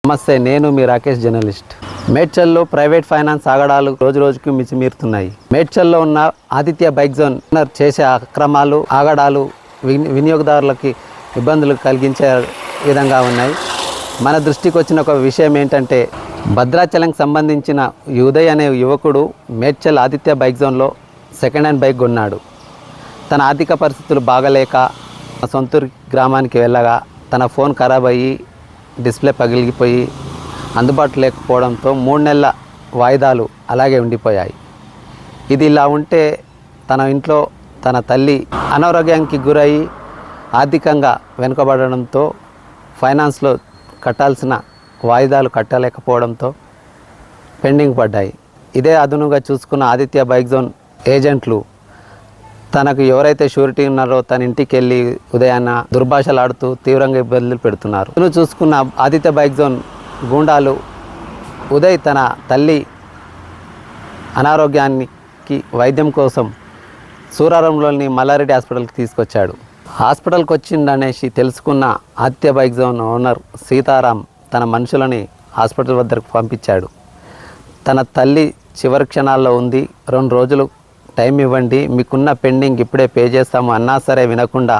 నమస్తే, నేను మీ Rakesh journalist. మేడ్చల్లో private finance ఆగడాలు రోజు రోజుకు మితిమీరుతున్నాయి. మేడ్చల్లో ఉన్న ఆదిత్య బైక్ జోన్ చేసే అక్రమాలు, ఆగడాలు వినియోగదారులకి ఇబ్బందులు కలిగించే విధంగా ఉన్నాయి. మన దృష్టికి వచ్చిన ఒక విషయం ఏంటంటే, భద్రాచలంకి సంబంధించిన ఉదయ్ అనే యువకుడు మేడ్చల్ ఆదిత్య బైక్ జోన్లో సెకండ్ హ్యాండ్ బైక్ కొన్నాడు. తన ఆర్థిక పరిస్థితులు బాగలేక సొంతూరు గ్రామానికి వెళ్ళగా తన ఫోన్ ఖరాబ్ అయ్యి డిస్ప్లే పగిలిపోయి అందుబాటులో లేకపోవడంతో 3 నెలల వాయిదాలు అలాగే ఉండిపోయాయి. ఇది ఇలా ఉంటే తన ఇంట్లో తన తల్లి అనారోగ్యానికి గురయ్యి ఆర్థికంగా వెనుకబడడంతో ఫైనాన్స్లో కట్టాల్సిన వాయిదాలు కట్టలేకపోవడంతో పెండింగ్ పడ్డాయి. ఇదే అదునుగా చూసుకున్న ఆదిత్య బైక్ జోన్ ఏజెంట్లు తనకు ఎవరైతే షూరిటీ ఉన్నారో తన ఇంటికి వెళ్ళి ఉదయాన్న దుర్భాషలాడుతూ తీవ్రంగా ఇబ్బందులు పెడుతున్నారు. చూసుకున్న ఆదిత్య బైక్ జోన్ గూండాలు ఉదయ్ తన తల్లి అనారోగ్యానికి వైద్యం కోసం సూరారంలోని మల్లారెడ్డి హాస్పిటల్కి తీసుకొచ్చాడు. హాస్పిటల్కి వచ్చిందనేసి తెలుసుకున్న Aditya bike zone owner Sitaram తన మనుషులని హాస్పిటల్ వద్దకు పంపించాడు. తన తల్లి చివరి క్షణాల్లో ఉంది, 2 రోజులు టైం ఇవ్వండి, మీకున్న పెండింగ్ ఇప్పుడే పే చేస్తాము అన్నా సరే వినకుండా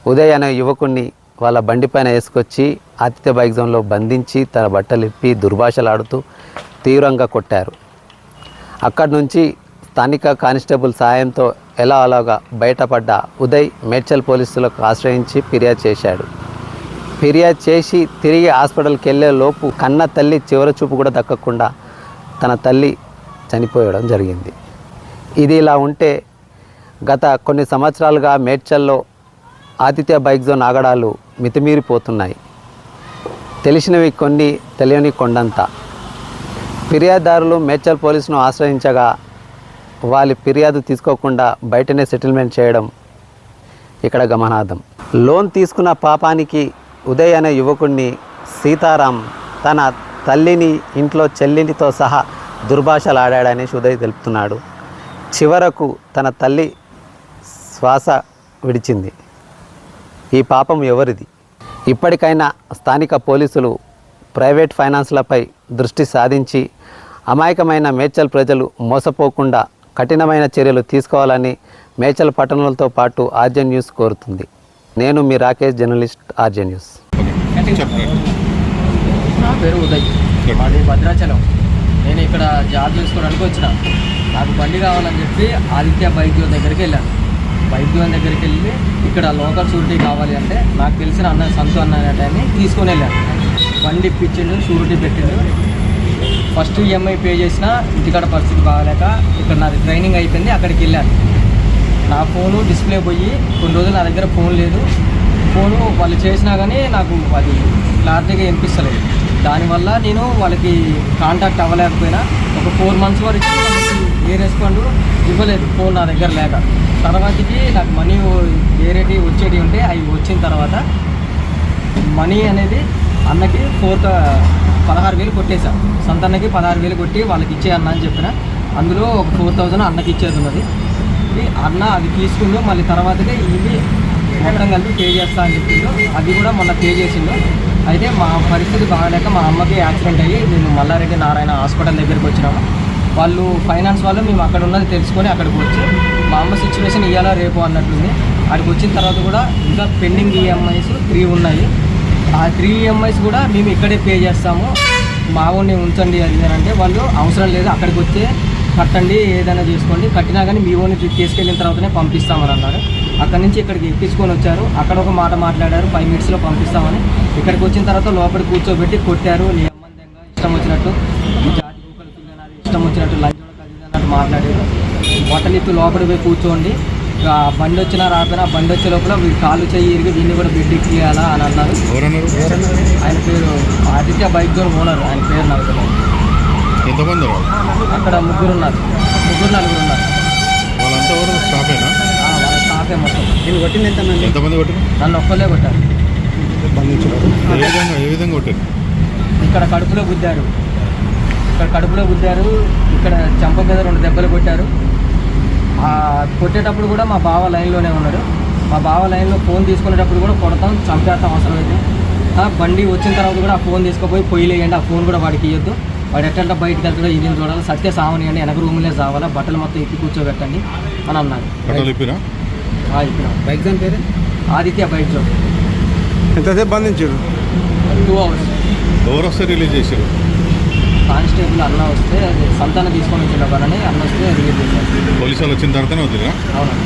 ఉదయ్ అనే యువకుడిని వాళ్ళ బండిపైన వేసుకొచ్చి ఆదిత్య బైక్ జోన్లో బంధించి తన బట్టలు ఇప్పి దుర్భాషలాడుతూ తీవ్రంగా కొట్టారు. అక్కడి నుంచి స్థానిక కానిస్టేబుల్ సాయంతో అలాగా బయటపడ్డ ఉదయ్ మేడ్చల్ పోలీసులకు ఆశ్రయించి ఫిర్యాదు చేశాడు. ఫిర్యాదు చేసి తిరిగి హాస్పిటల్కి వెళ్ళే లోపు కన్న తల్లి చివరి చూపు కూడా దక్కకుండా తన తల్లి చనిపోయడం జరిగింది. ఇది ఇలా ఉంటే గత కొన్ని సంవత్సరాలుగా మేడ్చల్లో ఆదిత్య బైక్ జోన్ ఆగడాలు మితిమీరిపోతున్నాయి. తెలిసినవి కొన్ని, తెలియని కొండంత. ఫిర్యాదుదారులు మేడ్చల్ పోలీసును ఆశ్రయించగా వాళ్ళ ఫిర్యాదు తీసుకోకుండా బయటనే సెటిల్మెంట్ చేయడం ఇక్కడ గమనార్థం. లోన్ తీసుకున్న పాపానికి ఉదయ్ అనే యువకుడిని సీతారాం తన తల్లిని ఇంట్లో చెల్లినితో సహా దుర్భాషలాడాడనేసి ఉదయ్ తెలుపుతున్నాడు. చివరకు తన తల్లి శ్వాస విడిచింది. ఈ పాపం ఎవరిది? ఇప్పటికైనా స్థానిక పోలీసులు ప్రైవేట్ ఫైనాన్స్లపై దృష్టి సాధించి అమాయకమైన మేడ్చల్ ప్రజలు మోసపోకుండా కఠినమైన చర్యలు తీసుకోవాలని మేడ్చల్ పట్టణాలతో పాటు ఆర్జే న్యూస్ కోరుతుంది. నేను మీ రాకేష్ జర్నలిస్ట్, ఆర్జే న్యూస్. నా పేరు ఉదయ్, మాది భద్రాచలం. నేను ఇక్కడ జాబ్ చేసుకోవడానికి వచ్చిన. నాకు బండి కావాలని చెప్పి ఆదిత్య బైక్ జోన్ దగ్గరికి వెళ్ళాను. బైక్ జోన్ దగ్గరికి వెళ్ళి ఇక్కడ లోకల్ షూరిటీ కావాలి అంటే నాకు తెలిసిన అన్న సంతు అన్న టైంని తీసుకొని వెళ్ళాను. బండి ఇప్పించిండు, షూరిటీ పెట్టిండు. ఫస్ట్ ఈఎంఐ పే చేసిన, ఇంటికాడ పరిస్థితి బాగాలేక ఇక్కడ నాది ట్రైనింగ్ అయిపోయింది, అక్కడికి వెళ్ళాను. నా ఫోను డిస్ప్లే పోయి కొన్ని రోజులు నా దగ్గర ఫోన్ లేదు. ఫోను వాళ్ళు చేసినా కానీ నాకు అది క్లారిటీగా వినిపిస్తలేదు. దానివల్ల నేను వాళ్ళకి కాంటాక్ట్ అవ్వలేకపోయినా ఒక 4 months వరకు వాళ్ళకి ఏ రెస్పాండ్ ఇవ్వలేదు, ఫోన్ నా దగ్గర లేక. తర్వాతకి నాకు మనీ వేరేటి వచ్చేటి ఉంటే అవి వచ్చిన తర్వాత మనీ అనేది అన్నకి 16,000 కొట్టేశాను. సంతన్నకి 16,000 కొట్టి వాళ్ళకి ఇచ్చే అన్న అని చెప్పిన. అందులో ఒక 4,000 అన్నకి ఇచ్చేది ఉన్నది. ఇది అన్న అది తీసుకుందో మళ్ళీ తర్వాతగా ఇవి మొత్తం కలిపి పే చేస్తా అని చెప్పిండు. అది కూడా మొన్న పే చేసిండు. అయితే మా పరిస్థితి బాగాలేక మా అమ్మకి యాక్సిడెంట్ అయ్యి నేను మల్లారెడ్డి నారాయణ హాస్పిటల్ దగ్గరికి వచ్చినాము. వాళ్ళు ఫైనాన్స్ వాళ్ళు మేము అక్కడ ఉన్నది తెలుసుకొని అక్కడికి వచ్చి మా అమ్మ సిచ్యువేషన్ ఇవ్వాలా రేపు అన్నట్లుంది. అక్కడికి వచ్చిన తర్వాత కూడా ఇంకా పెండింగ్ ఈఎంఐస్ 3 ఉన్నాయి. ఆ 3 EMIs కూడా మేము ఇక్కడే పే చేస్తాము, మా ఊరిని ఉంచండి అది అంటే వాళ్ళు అవసరం లేదు, అక్కడికి వచ్చే కట్టండి, ఏదైనా చేసుకోండి, కట్టినా కానీ మీ ఊరిని తీసుకెళ్ళిన తర్వాతనే పంపిస్తామని అన్నారు. అక్కడి నుంచి ఇక్కడికి ఎక్కించుకొని వచ్చారు. అక్కడ ఒక మాట మాట్లాడారు, 5 minutesలో పంపిస్తామని. ఇక్కడికి వచ్చిన తర్వాత లోపల కూర్చోబెట్టి కొట్టారు. నీ అమ్మందంగా ఇష్టం వచ్చినట్టు జాతి కుక్కలు పిల్లనాది ఇష్టం వచ్చినట్టు లంచోడకు అది అన్నట్టు మాట్లాడారు. బట్టలిత్తు లోపలికి పోయి కూర్చోండి, బండి వచ్చినా రాకపోయినా బండి వచ్చే లోపల వీడు కాలు చెయ్యి ఇరిగి దీన్ని కూడా బెడ్ ఎక్కియాలా అని అన్నారు. ఆయన పేరు ఆదిత్య బైక్ జోన్ ఓనర్, ఆయన పేరు నాకు తెలియదు. అక్కడ 3 ఉన్నారు, 3-4 ఉన్నారు. వాళ్ళ స్టాఫే మొత్తం. నేను కొట్టింది ఎంతమంది కొట్టారు? నన్ను ఒక్కళ్ళే కొట్టారు. ఇక్కడ కడుపులో గుద్దారు, ఇక్కడ చంప మీద 2 దెబ్బలు కొట్టారు. కొట్టేటప్పుడు కూడా మా బావ లైన్లోనే ఉన్నాడు. మా బావ లైన్లో ఫోన్ తీసుకునేటప్పుడు కూడా కొడతాం, చంపేస్తాం అవసరమైతే. బండి వచ్చిన తర్వాత కూడా ఆ ఫోన్ తీసుకుపోయి పొయ్యిలేయండి, ఆ ఫోన్ కూడా వాడికి ఇవ్వద్దు, వాడు ఎట్లా బయటకు వెళ్తాడో ఇది చూడాలి, సత్య సావనియండి, వెనక రూమ్లే చావాలా, బట్టలు మొత్తం ఎక్కి కూర్చోబెట్టండి అని అన్నారు. ఇప్పినా ఇప్పినాం. బైక్ జోన్ పేరు ఆదిత్య బైక్ జోన్. ఎంతసేపు బంధించారు? 2 hours. ఎవరు వస్తే రిలీజ్ చేశారు? కానిస్టేబుల్ అన్న వస్తే సంతానం తీసుకొని వచ్చిన పని అన్న వస్తే రిలీజ్ చేశారు. పోలీసు వాళ్ళు వచ్చిన తర్వాతనే వదిలేరా? అవునండి.